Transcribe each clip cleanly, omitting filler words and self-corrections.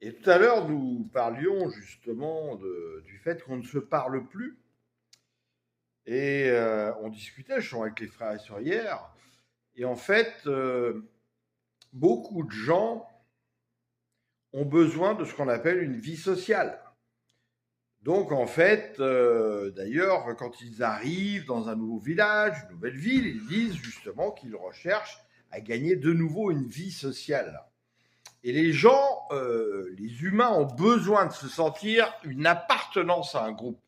Et tout à l'heure, nous parlions justement du fait qu'on ne se parle plus. Et on discutait justement avec les frères et sœurs hier. Et en fait, beaucoup de gens ont besoin de ce qu'on appelle une vie sociale. Donc en fait, d'ailleurs, quand ils arrivent dans un nouveau village, une nouvelle ville, ils disent justement qu'ils recherchent à gagner de nouveau une vie sociale. Et les gens, les humains ont besoin de se sentir une appartenance à un groupe.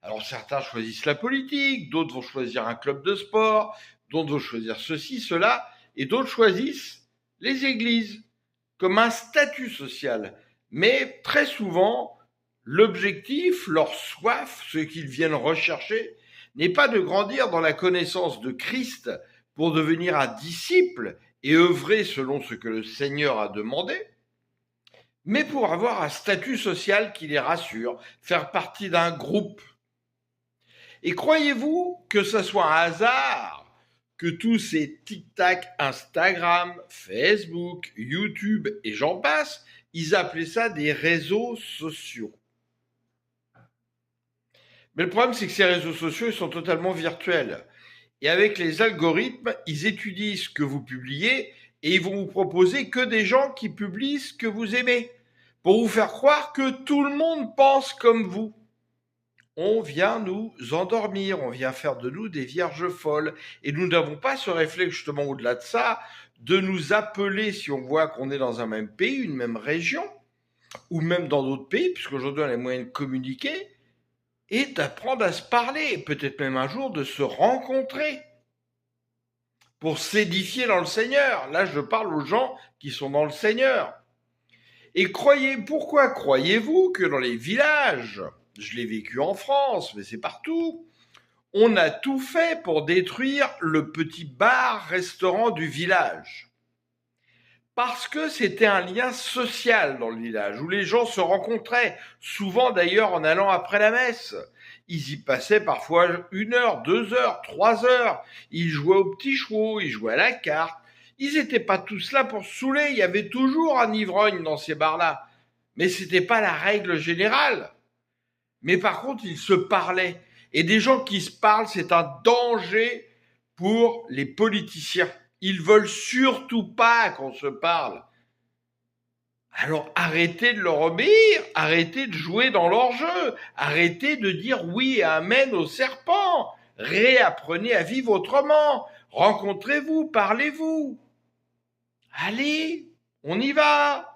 Alors certains choisissent la politique, d'autres vont choisir un club de sport, d'autres vont choisir ceci, cela, et d'autres choisissent les églises comme un statut social. Mais très souvent, l'objectif, leur soif, ce qu'ils viennent rechercher, n'est pas de grandir dans la connaissance de Christ pour devenir un disciple et œuvrer selon ce que le Seigneur a demandé, mais pour avoir un statut social qui les rassure, faire partie d'un groupe. Et croyez-vous que ce soit un hasard que tous ces tic-tac, Instagram, Facebook, YouTube et j'en passe, ils appelaient ça des réseaux sociaux. Mais le problème, c'est que ces réseaux sociaux, ils sont totalement virtuels. Et avec les algorithmes, ils étudient ce que vous publiez et ils vont vous proposer que des gens qui publient ce que vous aimez, pour vous faire croire que tout le monde pense comme vous. On vient nous endormir, on vient faire de nous des vierges folles. Et nous n'avons pas ce réflexe, justement, au-delà de ça, de nous appeler si on voit qu'on est dans un même pays, une même région, ou même dans d'autres pays, puisqu'aujourd'hui on a les moyens de communiquer, et d'apprendre à se parler, et peut-être même un jour de se rencontrer pour s'édifier dans le Seigneur. Là, je parle aux gens qui sont dans le Seigneur. Et pourquoi croyez-vous que dans les villages, je l'ai vécu en France, mais c'est partout, on a tout fait pour détruire le petit bar-restaurant du village? Parce que c'était un lien social dans le village, où les gens se rencontraient, souvent d'ailleurs en allant après la messe. Ils y passaient parfois 1 heure, 2 heures, 3 heures. Ils jouaient aux petits chevaux, ils jouaient à la carte. Ils n'étaient pas tous là pour se saouler, il y avait toujours un ivrogne dans ces bars-là. Mais c'était pas la règle générale. Mais par contre, ils se parlaient. Et des gens qui se parlent, c'est un danger pour les politiciens. Ils veulent surtout pas qu'on se parle. Alors arrêtez de leur obéir, arrêtez de jouer dans leur jeu, arrêtez de dire oui et amen au serpent, réapprenez à vivre autrement, rencontrez-vous, parlez-vous. Allez, on y va.